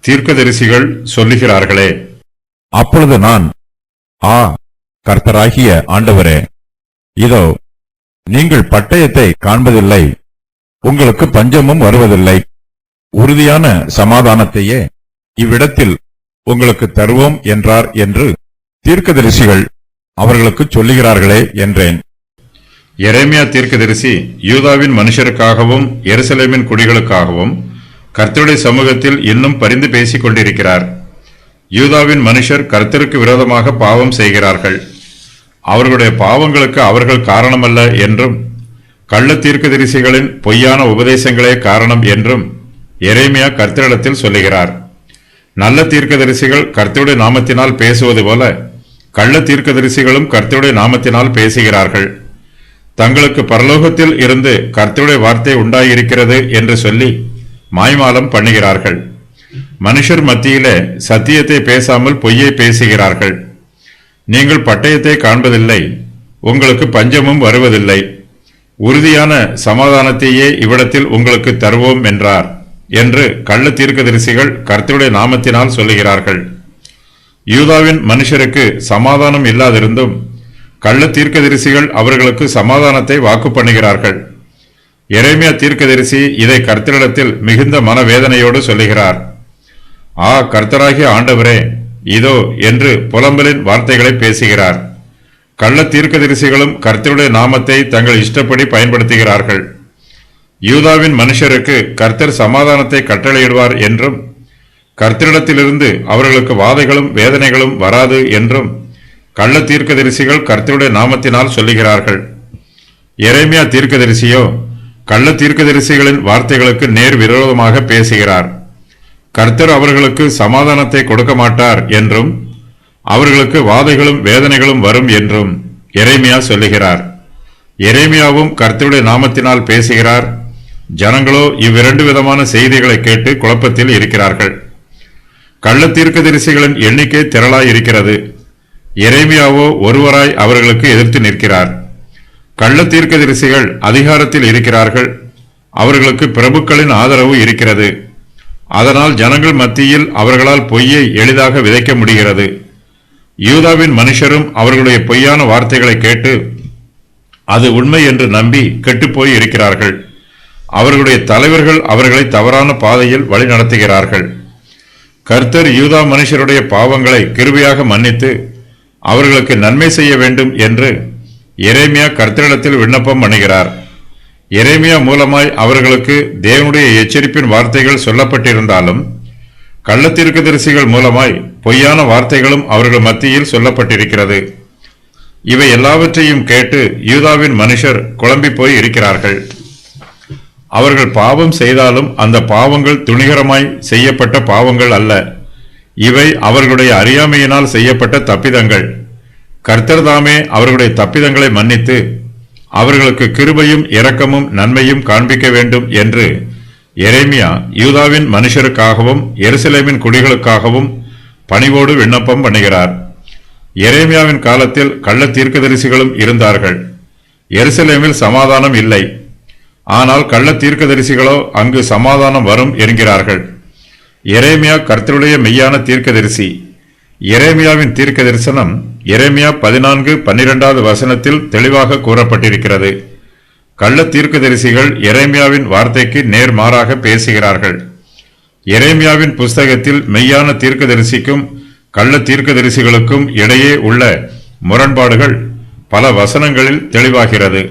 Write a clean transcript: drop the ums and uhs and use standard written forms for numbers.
தீர்க்கதரிசிகள் சொல்லுகிறார்களே. அப்பொழுது நான், ஆ கர்த்தராகிய ஆண்டவரே, இதோ நீங்கள் பட்டயத்தை காண்பதில்லை, உங்களுக்கு பஞ்சமும் வருவதில்லை, உறுதியான சமாதானத்தையே இவ்விடத்தில் உங்களுக்கு தருவோம் என்றார் என்று தீர்க்கதரிசிகள் அவர்களுக்கு சொல்லுகிறார்களே என்றேன். எரேமியா தீர்க்கதரிசி யூதாவின் மனுஷருக்காகவும் எருசலேமின் குடிகளுக்காகவும் கர்த்தருடைய சமூகத்தில் இன்னும் பரிந்து பேசிக் கொண்டிருக்கிறார். யூதாவின் மனுஷர் கர்த்தருக்கு விரோதமாக பாவம் செய்கிறார்கள். அவர்களுடைய பாவங்களுக்கு அவர்கள் காரணமல்ல என்றும், கள்ள தீர்க்கதரிசிகளின் பொய்யான உபதேசங்களே காரணம் என்றும் எரேமியா கர்த்தரிடத்தில் சொல்லுகிறார். நல்ல தீர்க்கதரிசிகள் கர்த்தருடைய நாமத்தினால் பேசுவது போல கள்ள தீர்க்கதரிசிகளும் கர்த்தருடைய நாமத்தினால் பேசுகிறார்கள். தங்களுக்கு பரலோகத்தில் இருந்து கர்த்தருடைய வார்த்தை உண்டாயிருக்கிறது என்று சொல்லி மாய்மாலம் பண்ணுகிறார்கள். மனுஷர் மத்தியிலே சத்தியத்தை பேசாமல் பொய்யை பேசுகிறார்கள். நீங்கள் பட்டயத்தை காண்பதில்லை, உங்களுக்கு பஞ்சமும் வருவதில்லை, உறுதியான சமாதானத்தையே இவ்விடத்தில் உங்களுக்கு தருவோம் என்றார் என்று கள்ள தீர்க்கதரிசிகள் கர்த்தருடைய நாமத்தினால் சொல்லுகிறார்கள். யூதாவின் மனுஷருக்கு சமாதானம் இல்லாதிருந்தும் கள்ள தீர்க்கதரிசிகள் அவர்களுக்கு சமாதானத்தை வாக்கு பண்ணுகிறார்கள். எரேமியா தீர்க்கதரிசி இதை கர்த்தரிடத்தில் மிகுந்த மனவேதனையோடு சொல்லுகிறார். ஆ கர்த்தராகிய ஆண்டவரே, இதோ என்று புலம்பலின் வார்த்தைகளை பேசுகிறார். கள்ள தீர்க்கதரிசிகளும் கர்த்தருடைய நாமத்தை தங்கள் இஷ்டப்படி பயன்படுத்துகிறார்கள். யூதாவின் மனுஷருக்கு கர்த்தர் சமாதானத்தை கட்டளையிடுவார் என்றும், கர்த்தரிடத்திலிருந்து அவர்களுக்கு வாதைகளும் வேதனைகளும் வராது என்றும் கள்ள தீர்க்கதரிசிகள் கர்த்தருடைய நாமத்தினால் சொல்லுகிறார்கள். எரேமியா தீர்க்கதரிசியோ கள்ள தீர்க்கதரிசிகளின் வார்த்தைகளுக்கு நேர் விரோதமாக பேசுகிறார். கர்த்தர் அவர்களுக்கு சமாதானத்தை கொடுக்க மாட்டார் என்றும், அவர்களுக்கு வாதைகளும் வேதனைகளும் வரும் என்றும் எரேமியா சொல்லுகிறார். எரேமியாவும் கர்த்தருடைய நாமத்தினால் பேசுகிறார். ஜனங்களோ இவ்விரண்டு விதமான செய்திகளை கேட்டு குழப்பத்தில் இருக்கிறார்கள். கள்ள தீர்க்கதரிசிகளின் எண்ணிக்கை திரளாய் இருக்கிறது. எரேமியாவோ ஒருவராய் அவர்களுக்கு எதிர்த்து நிற்கிறார். கள்ள தீர்க்கதரிசிகள் அதிகாரத்தில் இருக்கிறார்கள். அவர்களுக்கு பிரபுக்களின் ஆதரவு இருக்கிறது. அதனால் ஜனங்கள் மத்தியில் அவர்களால் பொய்யை எளிதாக விதைக்க முடிகிறது. யூதாவின் மனுஷரும் அவர்களுடைய பொய்யான வார்த்தைகளை கேட்டு அது உண்மை என்று நம்பி கெட்டுப்போய் இருக்கிறார்கள். அவர்களுடைய தலைவர்கள் அவர்களை தவறான பாதையில் வழி நடத்துகிறார்கள். கர்த்தர் யூதா மனுஷருடைய பாவங்களை கிருபையாக மன்னித்து அவர்களுக்கு நன்மை செய்ய வேண்டும் என்று எரேமியா கர்த்தரிடத்தில் விண்ணப்பம் பண்ணுகிறார். எரேமியா மூலமாய் அவர்களுக்கு தேவனுடைய எச்சரிப்பின் வார்த்தைகள் சொல்லப்பட்டிருந்தாலும், கள்ள தீர்க்கதரிசிகள் மூலமாய் பொய்யான வார்த்தைகளும் அவர்கள் மத்தியில் சொல்லப்பட்டிருக்கிறது. இவை எல்லாவற்றையும் கேட்டு யூதாவின் மனுஷர் குழம்பி போய் இருக்கிறார்கள். அவர்கள் பாவம் செய்தாலும் அந்த பாவங்கள் துணிகரமாய் செய்யப்பட்ட பாவங்கள் அல்ல. இவை அவர்களுடைய அறியாமையினால் செய்யப்பட்ட தப்பிதங்கள். கர்த்தர் தாமே அவர்களுடைய தப்பிதங்களை மன்னித்து அவர்களுக்கு கிருபையும் இரக்கமும் நன்மையும் காண்பிக்க வேண்டும் என்று எரேமியா யூதாவின் மனுஷருக்காகவும் எருசலேமின் குடிகளுக்காகவும் பணிவோடு விண்ணப்பம் பண்ணுகிறார். எரேமியாவின் காலத்தில் கள்ள தீர்க்கதரிசிகளும் இருந்தார்கள். எருசலேமில் சமாதானம் இல்லை. ஆனால் கள்ள தீர்க்கதரிசிகளோ அங்கு சமாதானம் வரும் என்கிறார்கள். எரேமியா கர்த்தருடைய மெய்யான தீர்க்கதரிசி. எரேமியாவின் தீர்க்க தரிசனம் எரேமியா 14:12 வசனத்தில் தெளிவாக கூறப்பட்டிருக்கிறது. கள்ள தீர்க்கதரிசிகள் எரேமியாவின் வார்த்தைக்கு நேர்மாறாக பேசுகிறார்கள். எரேமியாவின் புஸ்தகத்தில் மெய்யான தீர்க்கதரிசிக்கும் கள்ள தீர்க்கதரிசிகளுக்கும் இடையே உள்ள முரண்பாடுகள் பல வசனங்களில் தெளிவாகிறது.